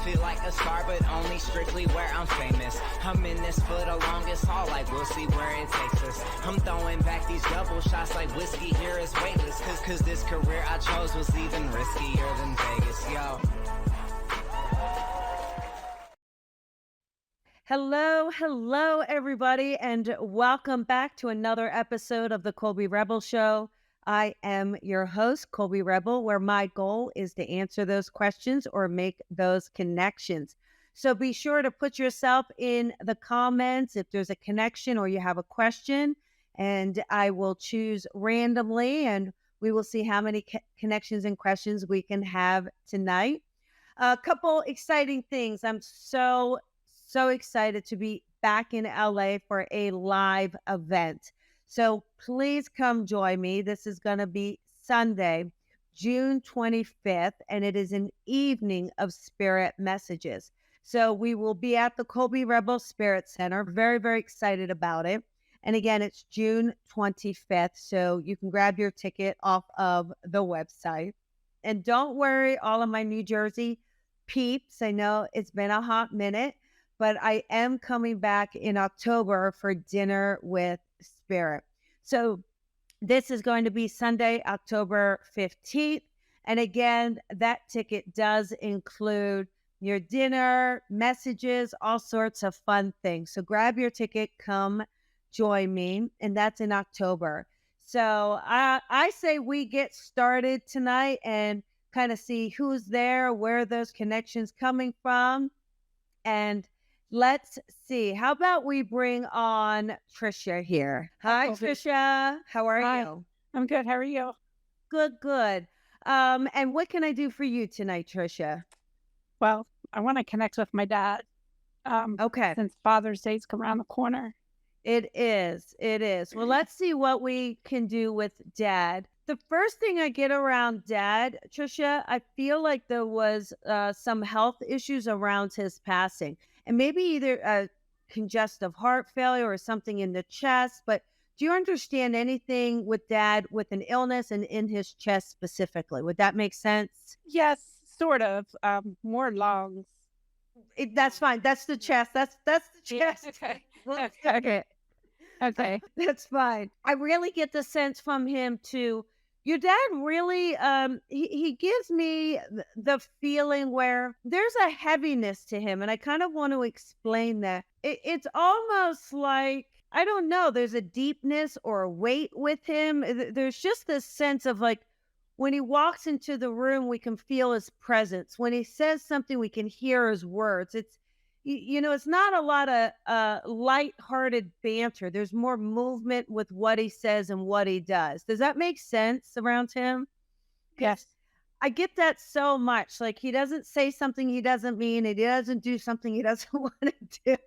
Feel like a star, but only strictly where I'm famous. I'm in this for the longest haul, like we'll see where it takes us. I'm throwing back these double shots like whiskey here is weightless. Cause this career I chose was even riskier than Vegas, yo. Hello, everybody, and welcome back to another episode of the Colby Rebel Show. I am your host, Colby Rebel, where my goal is to answer those questions or make those connections. So be sure to put yourself in the comments if there's a connection or you have a question, and I will choose randomly, and we will see how many connections and questions we can have tonight. A couple exciting things. I'm so excited to be back in LA for a live event. So please come join me. This is going to be Sunday, June 25th, and it is an evening of spirit messages. So we will be at the Colby Rebel Spirit Center. Very excited about it. And again, it's June 25th. So you can grab your ticket off of the website. And don't worry, all of my New Jersey peeps. I know it's been a hot minute, but I am coming back in October for Dinner with Spirit. So this is going to be Sunday, October 15th. And again, that ticket does include your dinner, messages, all sorts of fun things. So grab your ticket, come join me. And that's in October. So I say we get started tonight and kind of see who's there, where those connections coming from. And let's see. How about we bring on Trisha here? Hi, Trisha. How are Hi. you? I'm good. How are you? Good. And what can I do for you tonight, Trisha? Well, I want to connect with my dad. Okay. Since Father's Day's come around the corner. It is. Well, let's see what we can do with Dad. The first thing I get around Dad, Trisha, I feel like there was some health issues around his passing, and maybe either a congestive heart failure or something in the chest. But do you understand anything with Dad with an illness and in his chest specifically? Would that make sense? Yes, sort of. More lungs. That's fine. That's the chest. That's the chest. Okay. Okay. That's fine. I really get the sense from him too. Your dad really he gives me the feeling where there's a heaviness to him, and I kind of want to explain that. It's almost like, I don't know, there's a deepness or a weight with him. There's just this sense of like, when he walks into the room, we can feel his presence. When he says something, we can hear his words. It's not a lot of light-hearted banter. There's more movement with what he says and what he does. Does that make sense around him? Yes. I get that so much. Like, he doesn't say something he doesn't mean, and he doesn't do something he doesn't want to do.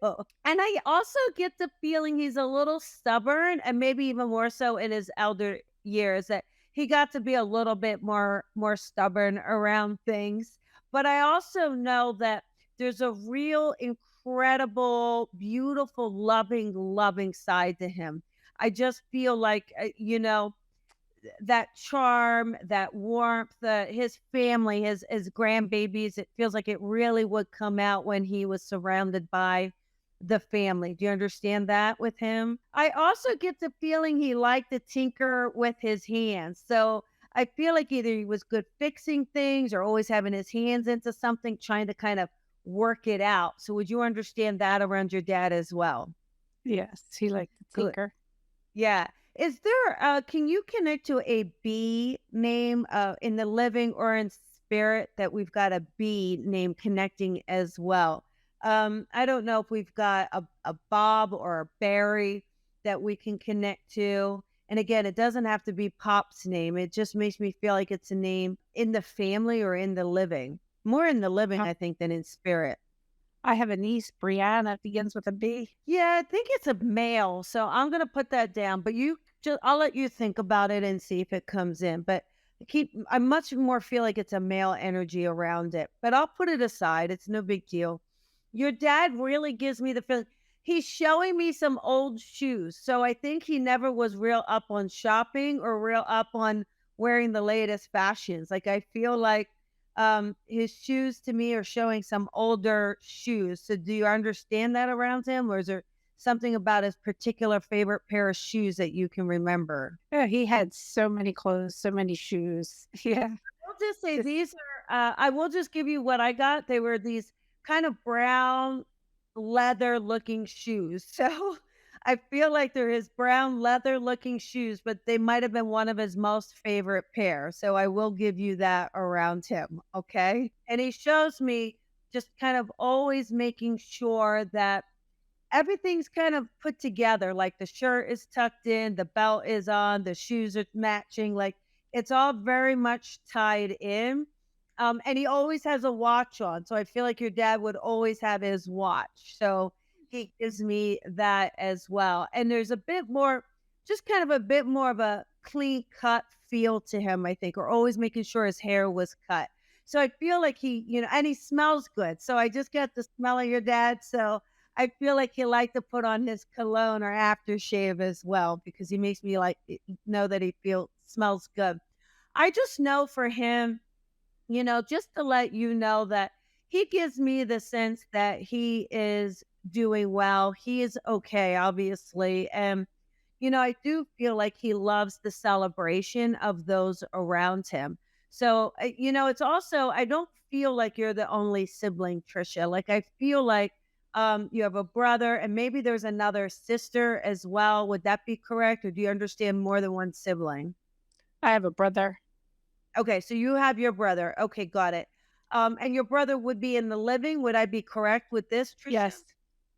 And I also get the feeling he's a little stubborn, and maybe even more so in his elder years, that he got to be a little bit more stubborn around things. But I also know that there's a real incredible, beautiful, loving side to him. I just feel like, that charm, that warmth, his family, his grandbabies, it feels like it really would come out when he was surrounded by the family. Do you understand that with him? I also get the feeling he liked to tinker with his hands. So I feel like either he was good fixing things or always having his hands into something, trying to kind of work it out. So would you understand that around your dad as well? Yes. He liked to Good. tinker. Yeah. Is there can you connect to a B name in the living or in spirit, that we've got a B name connecting as well? I don't know if we've got a Bob or a Barry that we can connect to. And again, it doesn't have to be Pop's name. It just makes me feel like it's a name in the family or in the living. More in the living, I think, than in spirit. I have a niece, Brianna, begins with a B. Yeah, I think it's a male. So I'm going to put that down, but I'll let you think about it and see if it comes in. But I much more feel like it's a male energy around it, but I'll put it aside. It's no big deal. Your dad really gives me the feeling he's showing me some old shoes. So I think he never was real up on shopping or real up on wearing the latest fashions. Like, I feel like his shoes to me are showing some older shoes. So do you understand that around him, or is there something about his particular favorite pair of shoes that you can remember? Yeah, he had so many clothes, so many shoes. Yeah. I'll just say Just these are, I will just give you what I got. They were these kind of brown leather looking shoes. So I feel like they're his brown leather looking shoes, but they might have been one of his most favorite pair. So I will give you that around him. Okay. And he shows me just kind of always making sure that everything's kind of put together. Like the shirt is tucked in, the belt is on, the shoes are matching. Like it's all very much tied in. And he always has a watch on. So I feel like your dad would always have his watch. So he gives me that as well. And there's a bit more, just kind of a bit more of a clean cut feel to him, I think, or always making sure his hair was cut. So I feel like and he smells good. So I just got the smell of your dad. So I feel like he liked to put on his cologne or aftershave as well because he makes me know that he smells good. I just know for him, just to let you know that he gives me the sense that he is doing well. He is okay, obviously. And, I do feel like he loves the celebration of those around him. So, it's also, I don't feel like you're the only sibling, Trisha. Like, I feel like you have a brother and maybe there's another sister as well. Would that be correct? Or do you understand more than one sibling? I have a brother. Okay, so you have your brother. Okay, got it. And your brother would be in the living. Would I be correct with this, Trisha? Yes.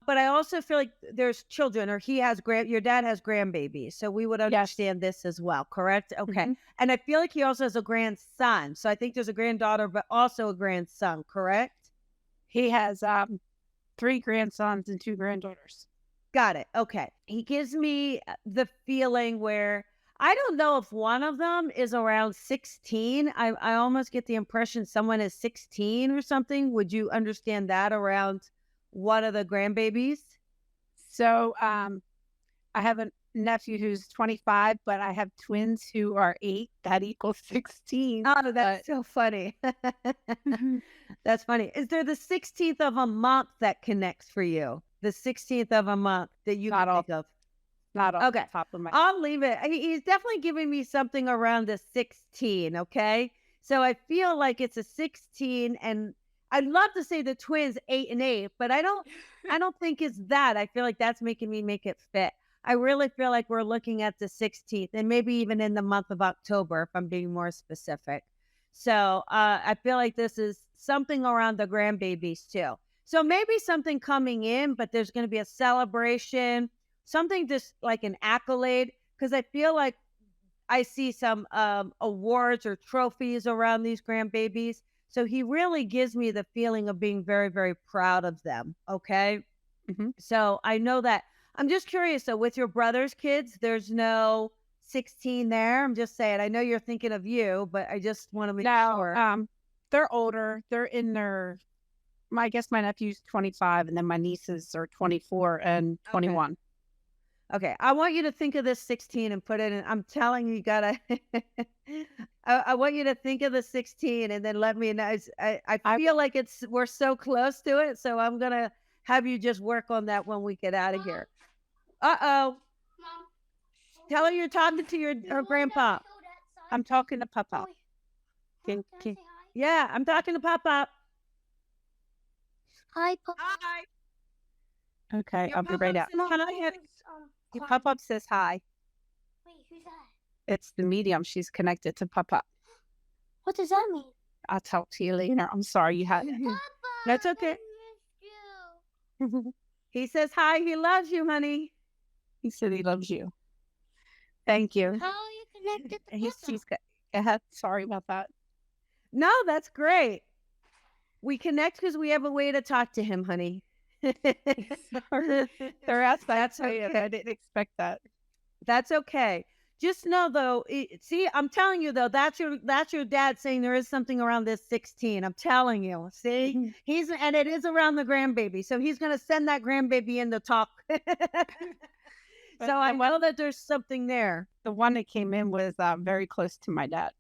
But I also feel like there's children, or your dad has grandbabies, so we would Yes. understand this as well, correct? Okay. Mhm. And I feel like he also has a grandson. So I think there's a granddaughter, but also a grandson, correct? He has 3 grandsons and 2 granddaughters. Got it. Okay. He gives me the feeling where I don't know if one of them is around 16. I almost get the impression someone is 16 or something. Would you understand that around one of the grandbabies? So I have a nephew who's 25, but I have twins who are 8. That equals 16. Oh, that's so funny. Mhm. That's funny. Is there the 16th of a month that connects for you? The 16th of a month that you Not can off think of? not off Okay. the top of my I'll leave it. He's definitely giving me something around the 16, okay? So I feel like it's a 16 and I'd love to say the twins 8 and 8, but I don't think it's that. I feel like that's making me make it fit. I really feel like we're looking at the 16th and maybe even in the month of October if I'm being more specific. So, I feel like this is something around the grandbabies too. So maybe something coming in, but there's going to be a celebration, something just like an accolade, because I feel like I see some awards or trophies around these grandbabies. So he really gives me the feeling of being very, very proud of them. Okay. Mhm. So I know that. I'm just curious. So with your brother's kids, there's no 16 there. I'm just saying. I know you're thinking of you, but I just want to make Now, sure. they're older. They're in their I guess my nephew's 25 and then my nieces are 24 and Okay. 21. Okay, I want you to think of this 16 and put it in. I'm telling you, you gotta. I want you to think of the 16 and then let me know. I I feel like we're so close to it, so I'm gonna have you just work on that when we get out of here. Uh-oh. Mom, Tell her you're talking to your grandpa. I'm talking to Papa. Can Can- I can- say hi? Yeah, I'm talking to Papa. Hi, Papa. Hi. Okay, Your I'll be Papa right out. said Can I hi. have your Quiet. Pop-Up says hi. Wait, who's that? It's the medium. She's connected to Pop-Up. What does that mean? I'll talk to you later. I'm sorry you had Papa, That's I okay. missed you. He says hi. He loves you, honey. He said he loves you. Thank you. How are you connected to She's Papa? sorry about that. No, that's great. We connect because we have a way to talk to him, honey. Sorry. They're outside. That's I okay. didn't expect that. That's okay. Just know though, see, I'm telling you though, that's your dad saying there is something around this 16. I'm telling you. See, Mhm. and it is around the grandbaby, so he's gonna send that grandbaby in to talk. But So I the know that there's something there. one that came in was very close to my dad.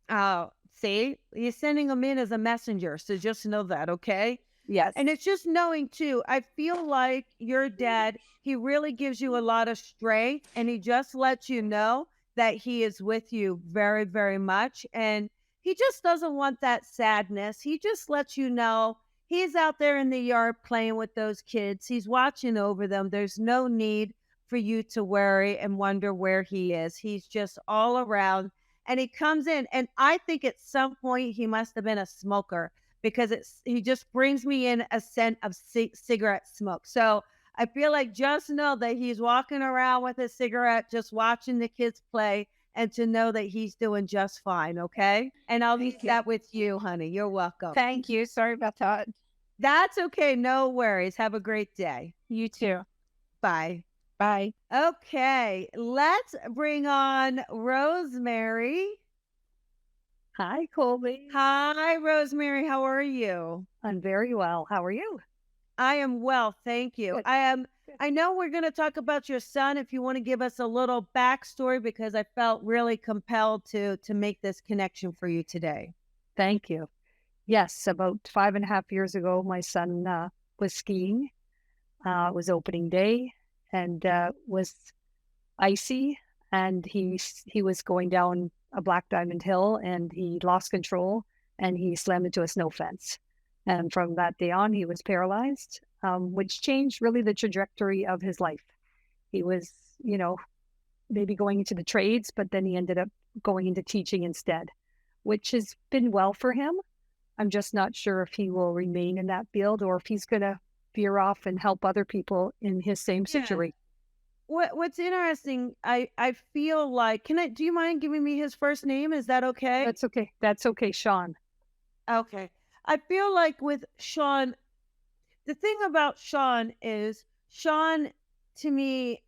Oh, See, he's sending them in as a messenger. So just know that, okay? Yes. And it's just knowing too. I feel like your dad, he really gives you a lot of strength and he just lets you know that he is with you very, very much. And he just doesn't want that sadness. He just lets you know he's out there in the yard playing with those kids. He's watching over them. There's no need for you to worry and wonder where he is. He's just all around and he comes in. And I think at some point he must have been a smoker because he just brings me in a scent of cigarette smoke. So I feel like just know that he's walking around with a cigarette, just watching the kids play, and to know that he's doing just fine. Okay. And I'll leave Thank you. that with you, honey. You're welcome. Thank you. Sorry about that. That's okay. No worries. Have a great day. You too. Bye. Bye. Okay. Let's bring on Rosemary. Hi, Colby. Hi, Rosemary. How are you? I'm very well. How are you? I am well, thank you. Good. I am. I know we're going to talk about your son. If you want to give us a little backstory, because I felt really compelled to make this connection for you today. Thank you. Yes, about 5.5 years ago, my son was skiing. It was opening day and was icy, and he was going down a Black Diamond Hill, and he lost control, and he slammed into a snow fence. And from that day on, he was paralyzed, which changed really the trajectory of his life. He was, maybe going into the trades, but then he ended up going into teaching instead, which has been well for him. I'm just not sure if he will remain in that field or if he's going to veer off and help other people in his same Yeah. situation. What's interesting, I feel like, do you mind giving me his first name? Is that okay? That's okay. That's okay, Sean. Okay. I feel like with Sean, the thing about Sean is Sean to me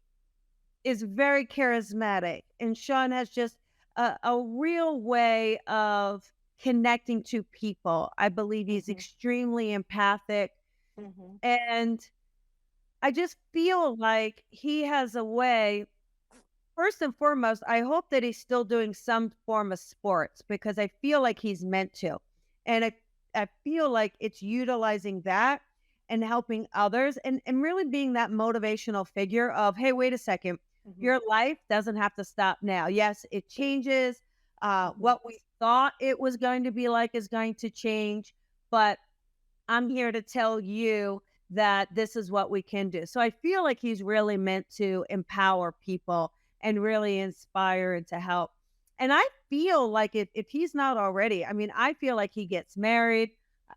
is very charismatic, and Sean has just a real way of connecting to people. I believe he's extremely empathic, and I just feel like he has a way. First and foremost, I hope that he's still doing some form of sports because I feel like he's meant to. And I feel like it's utilizing that and helping others and really being that motivational figure of, hey, wait a second, your life doesn't have to stop now. Yes, it changes. What we thought it was going to be like is going to change, but I'm here to tell you that this is what we can do. So I feel like he's really meant to empower people and really inspire and to help. And I feel like if he's not already, I mean, I feel like he gets married,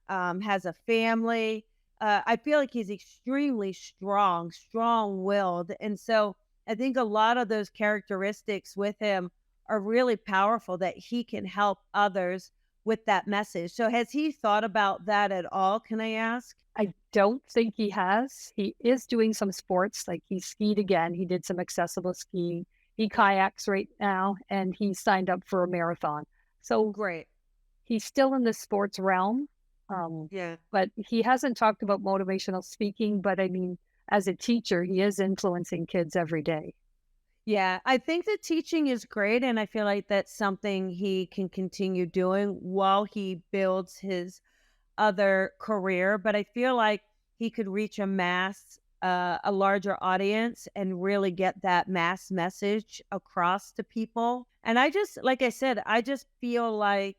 has a family. I feel like he's extremely strong-willed. And so I think a lot of those characteristics with him are really powerful that he can help others with that message. So has he thought about that at all? Can I ask? I don't think he has. He is doing some sports, like he skied again. He did some accessible skiing. He kayaks right now, and he signed up for a marathon. So Great. he's still in the sports realm. Yeah. But he hasn't talked about motivational speaking. But I mean, as a teacher, he is influencing kids every day. Yeah, I think the teaching is great, and I feel like that's something he can continue doing while he builds his other career. But I feel like he could reach a larger audience and really get that mass message across to people. And I just, like I said, I just feel like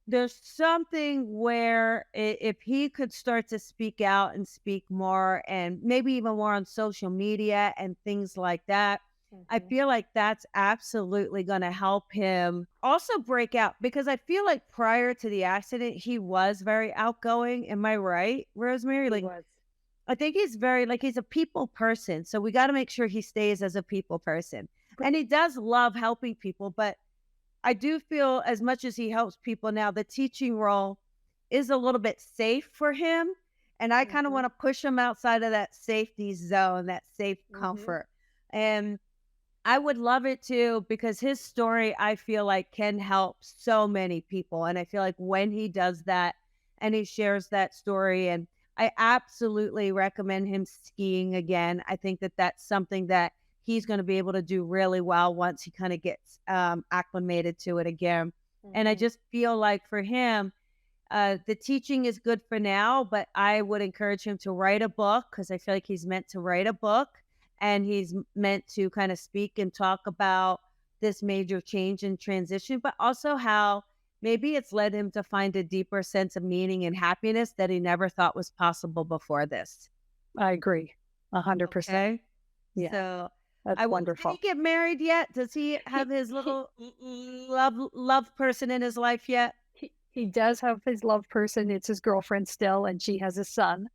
there's something where if he could start to speak out and speak more and maybe even more on social media and things like that, I feel like that's absolutely going to help him also break out because I feel like prior to the accident, he was very outgoing. Am I right, Rosemary? He Like, was. I think he's very, like, he's a people person. So we got to make sure he stays as a people person. And he does love helping people. But I do feel as much as he helps people now, the teaching role is a little bit safe for him. And I kind of want to push him outside of that safety zone, that safe comfort. And I would love it too, because his story, I feel like, can help so many people. And I feel like when he does that and he shares that story, and I absolutely recommend him skiing again. I think that that's something that he's going to be able to do really well once he kind of gets acclimated to it again. And I Mhm. just feel like for him, the teaching is good for now, but I would encourage him to write a book because I feel like he's meant to write a book and he's meant to kind of speak and talk about this major change and transition, but also how maybe it's led him to find a deeper sense of meaning and happiness that he never thought was possible before this. I agree. 100%. Okay. Yeah, So that's I will, did he wonderful. get married yet? Does he He have his he little love person in his life yet? he does have his love person. It's his girlfriend still, and she has a son.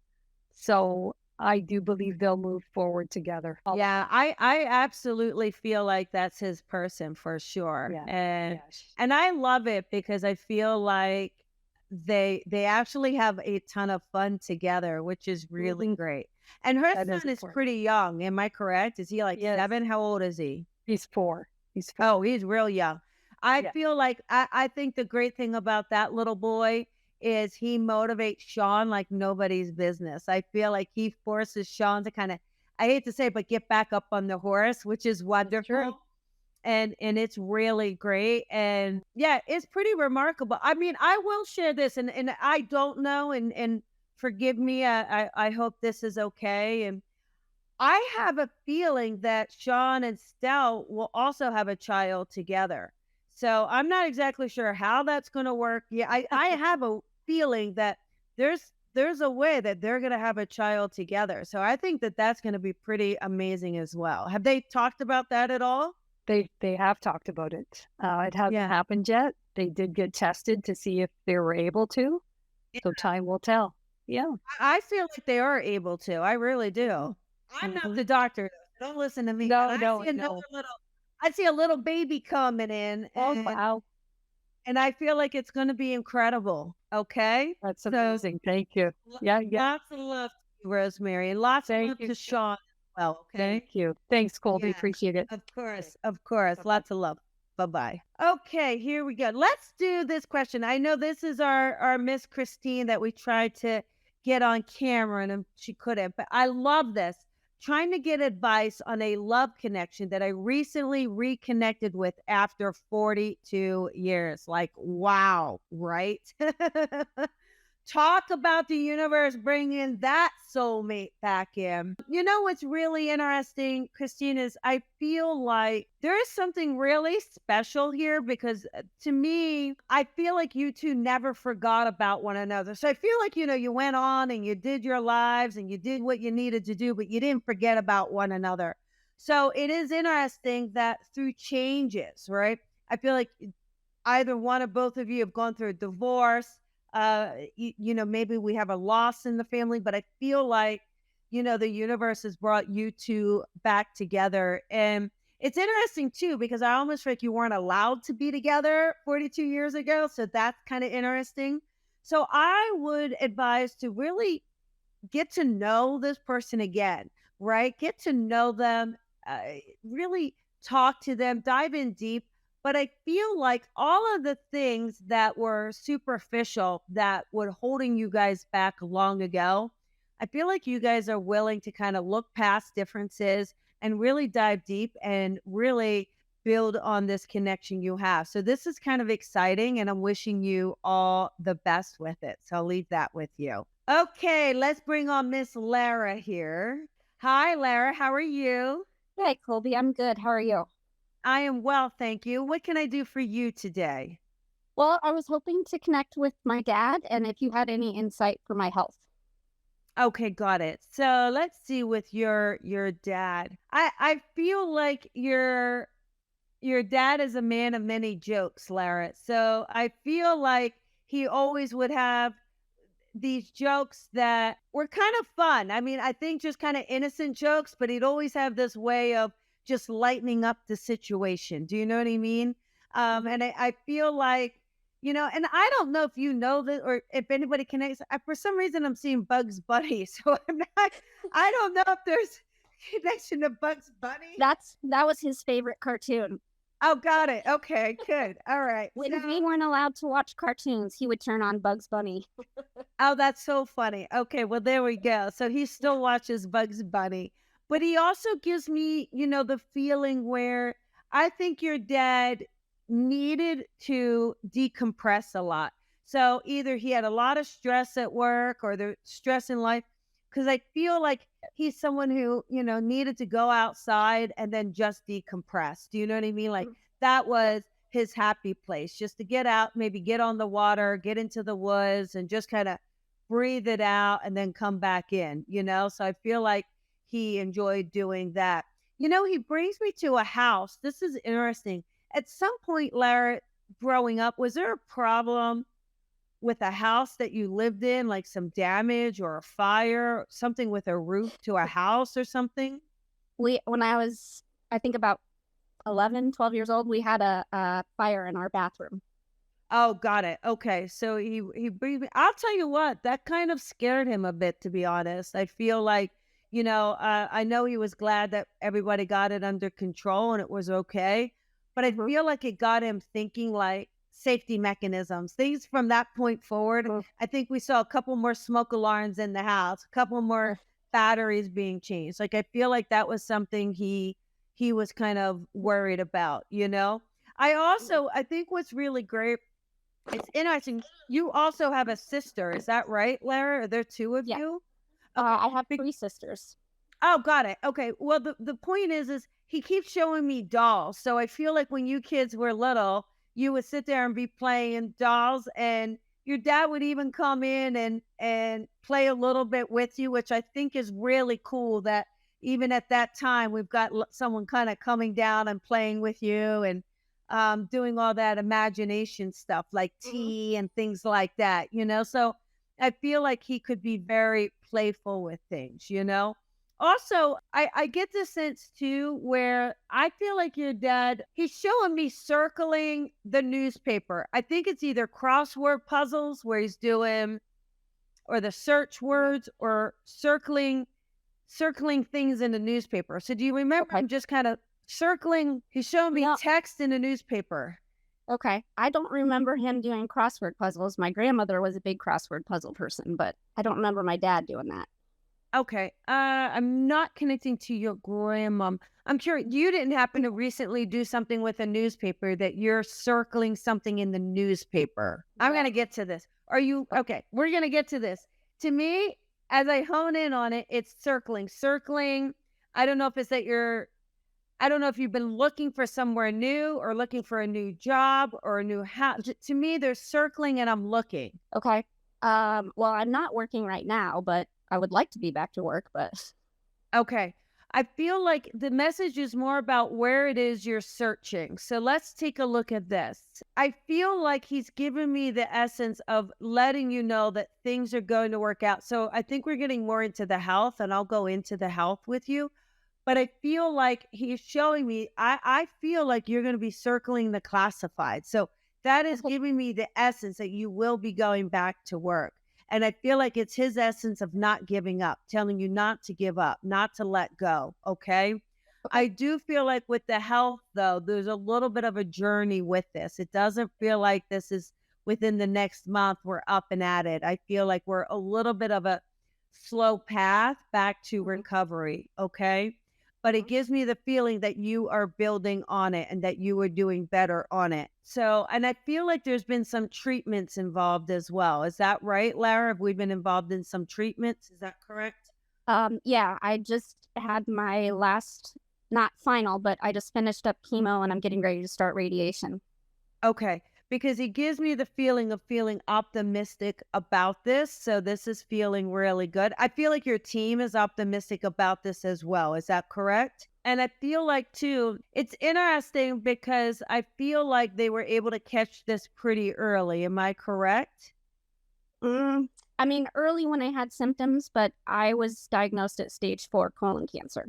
So I do believe they'll move forward together. Yeah, I absolutely feel like that's his person for sure. Yeah. And Yes. I love it because I feel like they actually have a ton of fun together, which is really Mhm. great. And her That is son is important. pretty young, am I correct? Is he like Yes. 7? How old is he? He's 4. He's 4. Oh, he's real young. I Yeah. feel like I think the great thing about that little boy is he motivates Sean like nobody's business. I feel like he forces Sean to kind of, I hate to say it, but get back up on the horse, which is True. wonderful. And it's really great. And yeah, it's pretty remarkable. I mean, I will share this and I don't know and forgive me. I hope this is okay. And I have a feeling that Sean and Stout will also have a child together. So I'm not exactly sure how that's going to work. Yeah, I have a feeling that there's a way that they're going to have a child together. So I think that that's going to be pretty amazing as well. Have they talked about that at all? They have talked about it. It hasn't Yeah. happened yet. They did get tested to see if they were able to. So time will tell. Yeah. I feel like they are able to. I really do. I'm not Mhm. the doctor. Don't listen to me. No, But no, no. I see a little baby coming in Oh, wow. and I feel like it's gonna be incredible, okay? That's So, amazing. Thank you. lo Yeah, yeah. lots of love to you, Rosemary, and lots of Thank love you. to Sean as well, okay? Thank you. Thanks, Colby. Yeah, Appreciate it. of Okay. course, of course. Bye-bye. Lots of love. Bye-bye. Okay, here we go. Let's do this question. I know this is our Miss Christine that we tried to get on camera and she couldn't, but I love this. Trying to get advice on a love connection that I recently reconnected with after 42 years. Like, wow, right? Talk about the universe bringing that soulmate back in. You know what's really interesting, Christine, is I feel like there is something really special here because to me, I feel like you two never forgot about one another. So I feel like, you went on and you did your lives and you did what you needed to do, but you didn't forget about one another. So it is interesting that through changes, right? I feel like either one or both of you have gone through a divorce. Maybe we have a loss in the family, but I feel like, the universe has brought you two back together. And it's interesting too, because I almost feel like you weren't allowed to be together 42 years ago. So that's kind of interesting. So I would advise to really get to know this person again, right? Get to know them, really talk to them, dive in deep. But I feel like all of the things that were superficial that were holding you guys back long ago, I feel like you guys are willing to kind of look past differences and really dive deep and really build on this connection you have. So this is kind of exciting and I'm wishing you all the best with it. So I'll leave that with you. Okay, let's bring on Miss Lara here. Hi, Lara. How are you? Hey, Colby, I'm good. How are you? I am well, thank you. What can I do for you today? Well, I was hoping to connect with my dad and if you had any insight for my health. Okay, got it. So let's see with your dad. I feel like your dad is a man of many jokes, Lara. So I feel like he always would have these jokes that were kind of fun. I mean, I think just kind of innocent jokes, but he'd always have this way of just lightening up the situation. Do you know what I mean? And I feel like, and I don't know if you know this or if anybody connects. For some reason, I'm seeing Bugs Bunny. So I don't know if there's connection to Bugs Bunny. That was his favorite cartoon. Oh, got it. Okay, good. All right. When So- we weren't allowed to watch cartoons, he would turn on Bugs Bunny. Oh, that's so funny. Okay, well, there we go. So he still watches Bugs Bunny, but he also gives me, the feeling where I think your dad needed to decompress a lot. So either he had a lot of stress at work or the stress in life, because I feel like he's someone who, needed to go outside and then just decompress. Do you know what I mean? Like that was his happy place, just to get out, maybe get on the water, get into the woods and just kind of breathe it out and then come back in. So I feel like he enjoyed doing that. He brings me to a house. This is interesting. At some point, Lara, growing up, was there a problem with a house that you lived in, like some damage or a fire, something with a roof to a house or something? When I was, I think about 11, 12 years old, we had a fire in our bathroom. Oh, got it. Okay. So he brings me. I'll tell you what, that kind of scared him a bit, to be honest. I feel like, I know he was glad that everybody got it under control and it was okay, but I feel like it got him thinking like safety mechanisms, things from that point forward. I think we saw a couple more smoke alarms in the house, a couple more batteries being changed. Like I feel like that was something he was kind of worried about. I think what's really great, it's interesting. You also have a sister, is that right, Lara? Are there two of Yeah. you? I have 3 sisters. Oh, got it. Okay. Well, the point is he keeps showing me dolls. So I feel like when you kids were little, you would sit there and be playing dolls, and your dad would even come in and play a little bit with you, which I think is really cool. That even at that time, we've got someone kind of coming down and playing with you and doing all that imagination stuff like tea and things like that. So I feel like he could be very playful with things. Also, I get the sense too where I feel like your dad, he's showing me circling the newspaper. I think it's either crossword puzzles where he's doing, or the search words, or circling things in the newspaper. So do you remember him just kind of circling? He's showing me text in the newspaper. Okay. I don't remember him doing crossword puzzles. My grandmother was a big crossword puzzle person, but I don't remember my dad doing that. Okay. I'm not connecting to your grandmom. I'm curious, you didn't happen to recently do something with a newspaper that you're circling something in the newspaper? I'm going to get to this. Are you okay? We're going to get to this. To me, as I hone in on it, it's circling. I don't know if it's that I don't know if you've been looking for somewhere new or looking for a new job or a new house. To me, there's circling and I'm looking. Okay. Well, I'm not working right now, but I would like to be back to work, but Okay. I feel like the message is more about where it is you're searching. So let's take a look at this. I feel like he's giving me the essence of letting you know that things are going to work out. So I think we're getting more into the health, and I'll go into the health with you. But I feel like he's showing me, I feel like you're going to be circling the classified. So that is giving me the essence that you will be going back to work. And I feel like it's his essence of not giving up, telling you not to give up, not to let go. Okay. I do feel like with the health, though, there's a little bit of a journey with this. It doesn't feel like this is within the next month, we're up and at it. I feel like we're a little bit of a slow path back to recovery. Okay. But it gives me the feeling that you are building on it and that you are doing better on it. So, and I feel like there's been some treatments involved as well. Is that right, Lara? Have we been involved in some treatments? Is that correct? yeah, I just had my last, not final, but I just finished up chemo and I'm getting ready to start radiation. Okay. Because he gives me the feeling of feeling optimistic about this. So this is feeling really good. I feel like your team is optimistic about this as well. Is that correct? And I feel like, too, it's interesting because I feel like they were able to catch this pretty early. Am I correct? I mean, early when I had symptoms, but I was diagnosed at stage 4 colon cancer.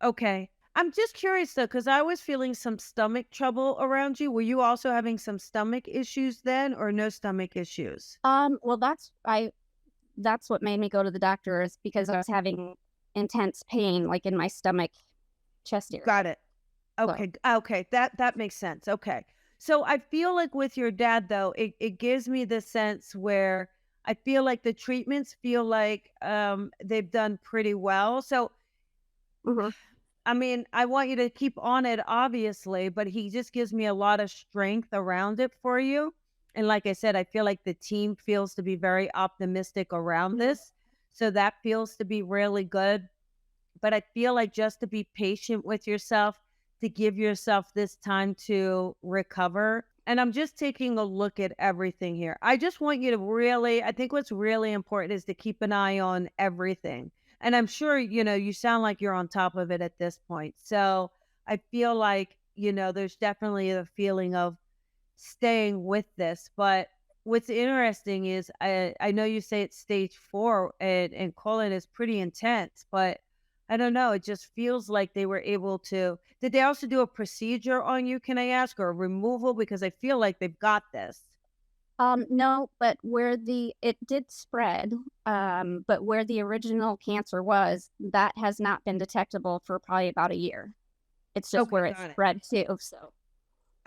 Okay. I'm just curious, though, because I was feeling some stomach trouble around you. Were you also having some stomach issues then, or no stomach issues? Well, that's what made me go to the doctor, is because I was having intense pain, like in my stomach, chest area. Got it. Okay. Okay. That makes sense. Okay. So I feel like with your dad, though, it gives me the sense where I feel like the treatments feel like they've done pretty well. So I mean, I want you to keep on it, obviously, but he just gives me a lot of strength around it for you. And like I said, I feel like the team feels to be very optimistic around this. So that feels to be really good. But I feel like just to be patient with yourself, to give yourself this time to recover. And I'm just taking a look at everything here. I just want you to really, I think what's really important is to keep an eye on everything. And I'm sure, you sound like you're on top of it at this point. So I feel like, there's definitely a feeling of staying with this. But what's interesting is I know you say it's stage 4 and colon is pretty intense, but I don't know. It just feels like they were able to. Did they also do a procedure on you, can I ask, or a removal? Because I feel like they've got this. No, but it did spread, but where the original cancer was, that has not been detectable for probably about a year. It's just Okay, where it got it. spread to. So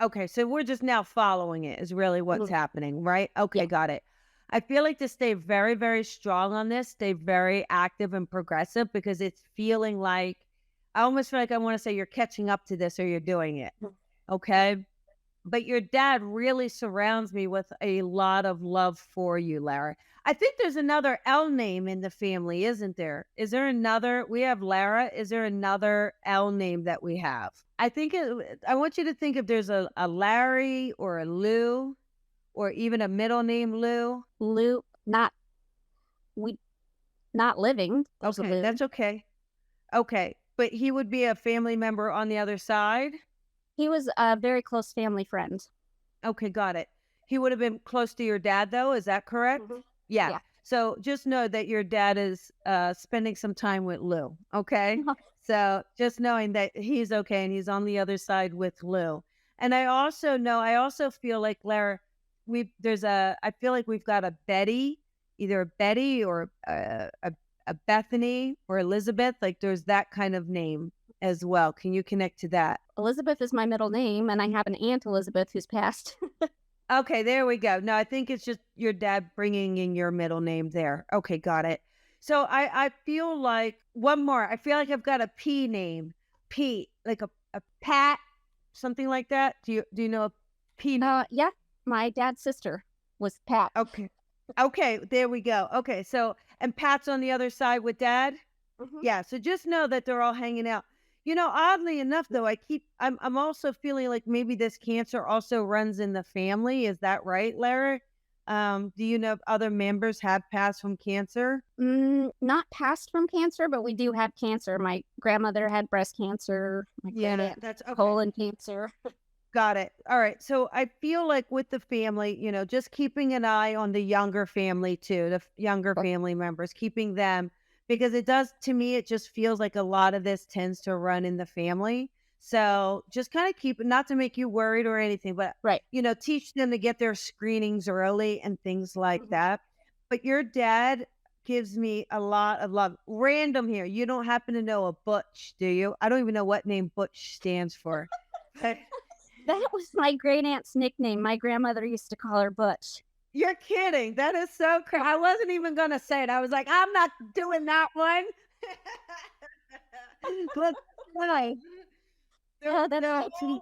Okay, so we're just now following it is really what's Mhm. happening, right? Okay, Yeah. got it. I feel like to stay very, very strong on this, stay very active and progressive because it's feeling like I almost feel like I want to say you're catching up to this or you're doing it. Okay. But your dad really surrounds me with a lot of love for you, Lara. I think there's another L name in the family, isn't there? Is there another? We have Lara. Is there another L name that we have? I want you to think if there's a Larry or a Lou or even a middle name Lou. Lou, we not living. There's a Okay, Lou. that's okay. Okay, but he would be a family member on the other side. He was a very close family friend. Okay, got it. He would have been close to your dad, though. Is that correct? Mhm. Yeah. Yeah. So just know that your dad is spending some time with Lou. Okay. So just knowing that he's okay and he's on the other side with Lou. And I also feel like Lara, I feel like we've got a Betty, either a Betty or a Bethany or Elizabeth. Like there's that kind of name as well. Can you connect to that? Elizabeth is my middle name, and I have an aunt Elizabeth who's passed. Okay, there we go. No, I think it's just your dad bringing in your middle name there. Okay, got it. So I feel like one more. I feel like I've got a P name, Pete, like a Pat, something like that. Do you know a P? Yeah, my dad's sister was Pat. Okay, okay, there we go. Okay, so and Pat's on the other side with dad. Mhm. Yeah, so just know that they're all hanging out. Oddly enough though, I'm also feeling like maybe this cancer also runs in the family. Is that right, Larry? Do you know if other members have passed from cancer? Not passed from cancer, but we do have cancer. My grandmother had breast cancer. My Yeah, great aunt that's okay. colon cancer. Got it. All right. So I feel like with the family, just keeping an eye on the younger family too, the younger Sure. family members, keeping them because it does to me, it just feels like a lot of this tends to run in the family. So just kind of keep it, not to make you worried or anything, but Right. teach them to get their screenings early and things like Mhm. that. But your dad gives me a lot of love. Random here. You don't happen to know a Butch, do you? I don't even know what name Butch stands for. That was my great aunt's nickname. My grandmother used to call her Butch. You're kidding. That is so crazy. I wasn't even going to say it. I was like, I'm not doing that one. But Why? Yeah, that's the right.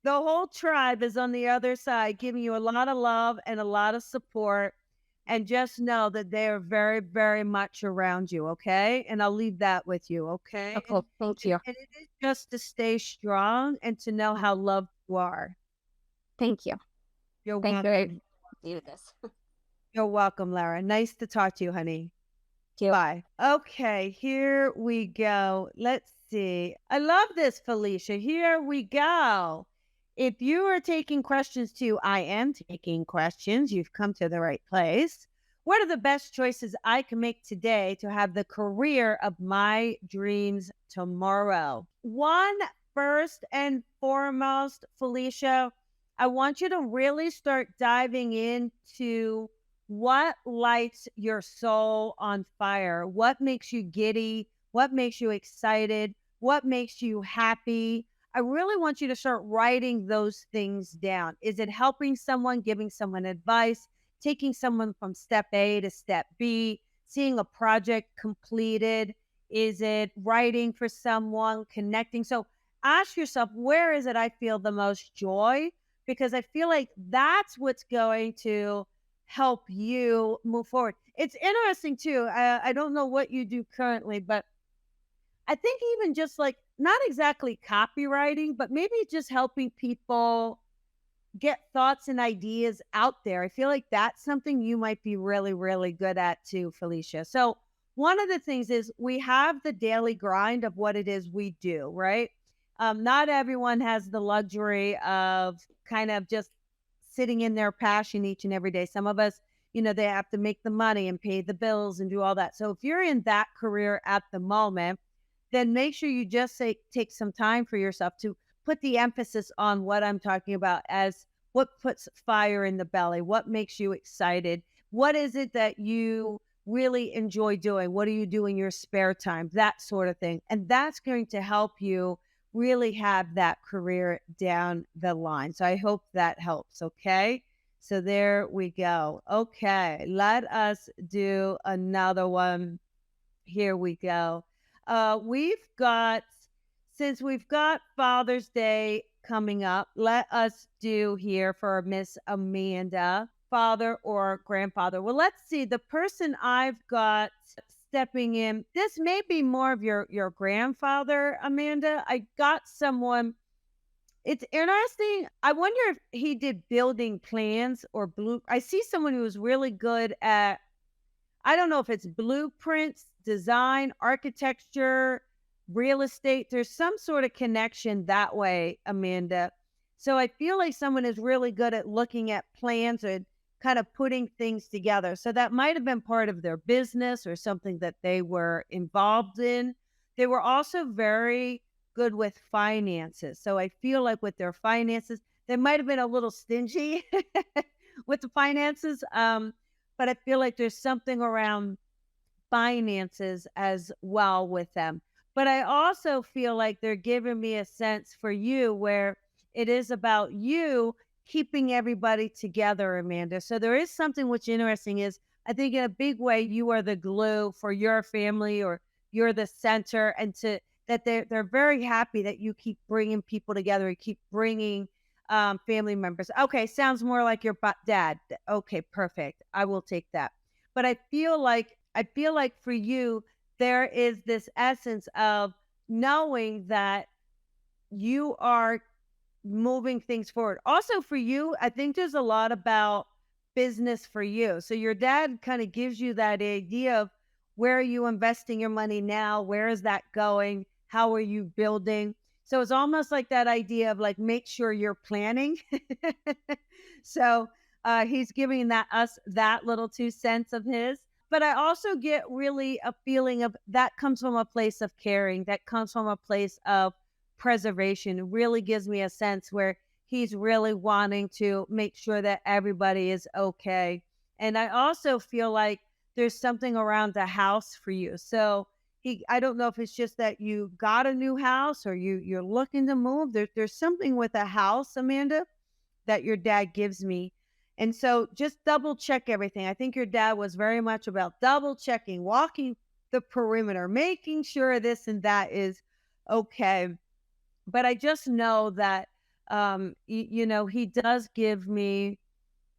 whole tribe is on the other side, giving you a lot of love and a lot of support. And just know that they are very, very much around you. Okay. And I'll leave that with you. Okay. Oh, cool. Thank you. And it is just to stay strong and to know how loved you are. Thank you. You're Thank welcome. you. Do this. You're welcome, Lara. Nice to talk to you, honey. Thank you. Bye. Okay, here we go. Let's see. I love this, Felicia. Here we go. If you are taking questions too, I am taking questions. You've come to the right place. What are the best choices I can make today to have the career of my dreams tomorrow? One, first and foremost, Felicia, I want you to really start diving into what lights your soul on fire? What makes you giddy? What makes you excited? What makes you happy? I really want you to start writing those things down. Is it helping someone, giving someone advice, taking someone from step A to step B, seeing a project completed? Is it writing for someone, connecting? So ask yourself, where is it I feel the most joy? Because I feel like that's what's going to help you move forward. It's interesting too. I don't know what you do currently, but I think even just like not exactly copywriting, but maybe just helping people get thoughts and ideas out there. I feel like that's something you might be really, really good at too, Felicia. So, one of the things is we have the daily grind of what it is we do, right? Not everyone has the luxury of kind of just sitting in their passion each and every day. Some of us, they have to make the money and pay the bills and do all that. So, if you're in that career at the moment, then make sure you just take some time for yourself to put the emphasis on what I'm talking about as what puts fire in the belly, what makes you excited, what is it that you really enjoy doing, what do you do in your spare time, that sort of thing. And that's going to help you really have that career down the line. So I hope that helps. Okay. So there we go. Okay. Let us do another one. Here we go. Since we've got Father's Day coming up, let us do here for Miss Amanda, father or grandfather. Well, let's see. The person I've got stepping in, this may be more of your grandfather, Amanda. I got someone. It's interesting. I wonder if he did building plans or blue. I see someone who was really good at, I don't know if it's blueprints, design, architecture, real estate. There's some sort of connection that way, Amanda. So I feel like someone is really good at looking at plans and kind of putting things together. So that might have been part of their business or something that they were involved in. They were also very good with finances. So I feel like with their finances, they might have been a little stingy with the finances. But I feel like there's something around finances as well with them. But I also feel like they're giving me a sense for you where it is about you keeping everybody together, Amanda. So there is something which interesting is I think in a big way you are the glue for your family or you're the center and to that they're very happy that you keep bringing people together and keep bringing family members. Okay, sounds more like your dad. Okay, perfect. I will take that. But I feel like for you there is this essence of knowing that you are moving things forward. Also for you, I think there's a lot about business for you. So your dad kind of gives you that idea of where are you investing your money now? Where is that going? How are you building? So it's almost like that idea of like make sure you're planning. So he's giving us that little 2 cents of his. But I also get really a feeling of that comes from a place of caring. That comes from a place of preservation. It really gives me a sense where he's really wanting to make sure that everybody is okay. And I also feel like there's something around the house for you. So I don't know if it's just that you got a new house or you're looking to move. There's something with a house, Amanda, that your dad gives me. And so just double check everything. I think your dad was very much about double checking, walking the perimeter, making sure this and that is okay. But I just know that, he does give me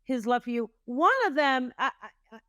his love for you. One of them,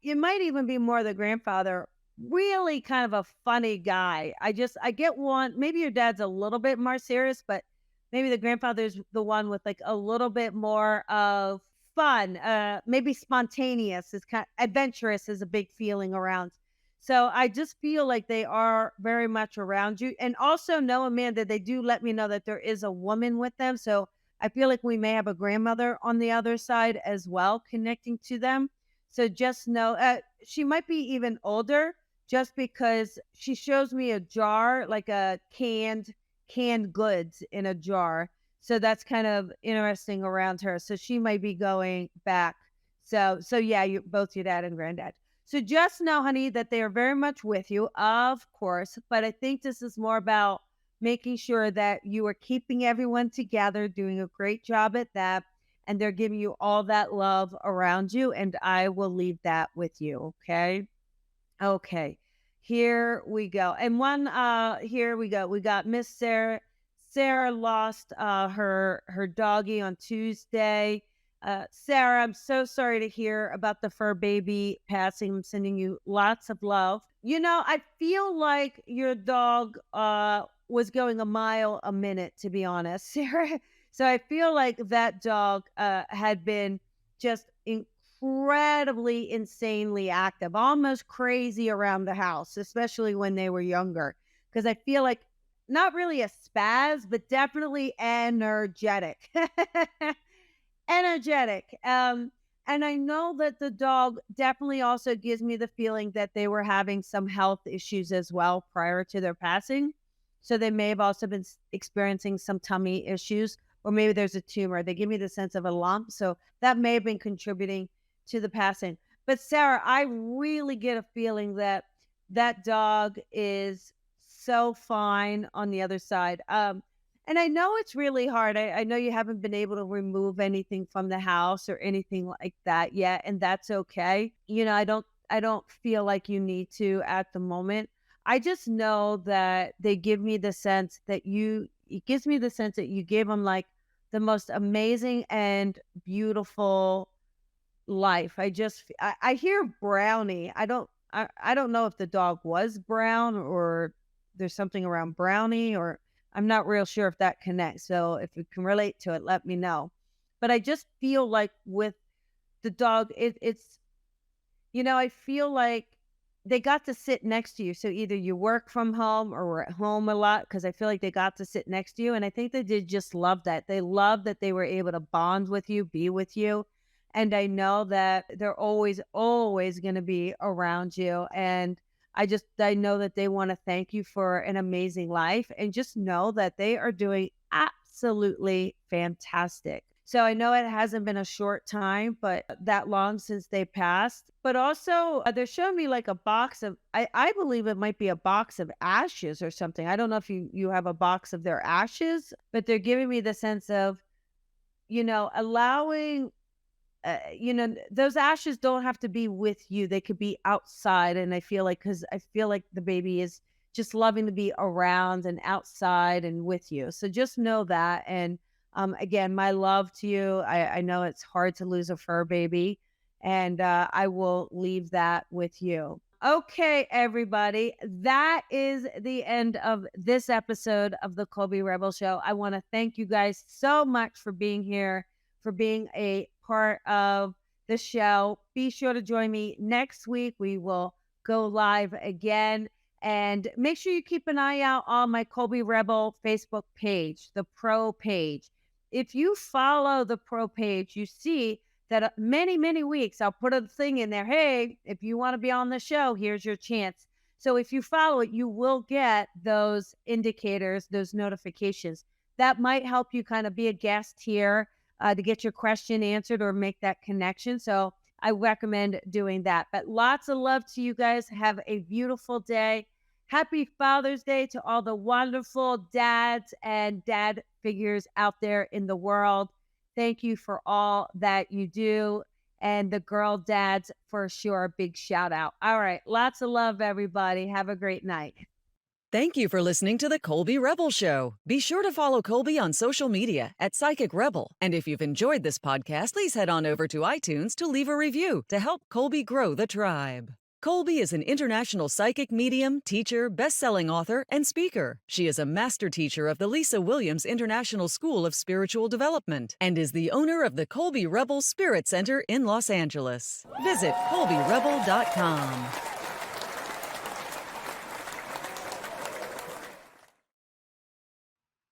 it might even be more the grandfather, really kind of a funny guy. I get one, maybe your dad's a little bit more serious, but maybe the grandfather's the one with like a little bit more of fun, maybe spontaneous, is kind of adventurous is a big feeling around. So I just feel like they are very much around you. And also know, Amanda, they do let me know that there is a woman with them. So I feel like we may have a grandmother on the other side as well, connecting to them. So just know she might be even older just because she shows me a jar, like a canned goods in a jar. So that's kind of interesting around her. So she might be going back. So yeah, you both your dad and granddad. So just know, honey, that they are very much with you, of course. But I think this is more about making sure that you are keeping everyone together, doing a great job at that. And they're giving you all that love around you. And I will leave that with you. Okay. Okay. Here we go. And here we go. We got Miss Sarah. Sarah lost her doggy on Tuesday. Sarah, I'm so sorry to hear about the fur baby passing. I'm sending you lots of love. I feel like your dog was going a mile a minute, to be honest, Sarah. So I feel like that dog had been just incredibly, insanely active, almost crazy around the house, especially when they were younger. Because I feel like not really a spaz, but definitely energetic. Energetic. And I know that the dog definitely also gives me the feeling that they were having some health issues as well prior to their passing. So they may have also been experiencing some tummy issues, or maybe there's a tumor. They give me the sense of a lump. So that may have been contributing to the passing. But Sarah, I really get a feeling that that dog is so fine on the other side. And I know it's really hard. I know you haven't been able to remove anything from the house or anything like that yet, and that's okay. I don't feel like you need to at the moment. I just know that they give me the sense that it gives me the sense that you gave them like the most amazing and beautiful life. I hear brownie. I don't know if the dog was brown or there's something around brownie, or I'm not real sure if that connects. So if you can relate to it, let me know. But I just feel like with the dog, I feel like they got to sit next to you. So either you work from home or were at home a lot, because I feel like they got to sit next to you. And I think they did just love that. They loved that they were able to bond with you, be with you. And I know that they're always, always going to be around you. And I know that they want to thank you for an amazing life, and just know that they are doing absolutely fantastic. So I know it hasn't been a short time, but that long since they passed. But also, they're showing me like a box of, I believe it might be a box of ashes or something. I don't know if you have a box of their ashes, but they're giving me the sense of, allowing those ashes don't have to be with you. They could be outside. And because I feel like the baby is just loving to be around and outside and with you. So just know that. And again, my love to you. I know it's hard to lose a fur baby, and I will leave that with you. Okay, everybody, that is the end of this episode of the Colby Rebel Show. I want to thank you guys so much for being here, for being a part of the show. Be sure to join me next week. We will go live again. And make sure you keep an eye out on my Colby Rebel Facebook page, the Pro page. If you follow the Pro page, you see that many, many weeks I'll put a thing in there. Hey, if you want to be on the show, here's your chance. So if you follow it, you will get those indicators, those notifications. That might help you kind of be a guest here to get your question answered or make that connection. So I recommend doing that. But lots of love to you guys. Have a beautiful day. Happy Father's Day to all the wonderful dads and dad figures out there in the world. Thank you for all that you do. And the girl dads, for sure, big shout out. All right. Lots of love, everybody. Have a great night. Thank you for listening to the Colby Rebel Show. Be sure to follow Colby on social media at Psychic Rebel. And if you've enjoyed this podcast, please head on over to iTunes to leave a review to help Colby grow the tribe. Colby is an international psychic medium, teacher, best-selling author, and speaker. She is a master teacher of the Lisa Williams International School of Spiritual Development and is the owner of the Colby Rebel Spirit Center in Los Angeles. Visit colbyrebel.com.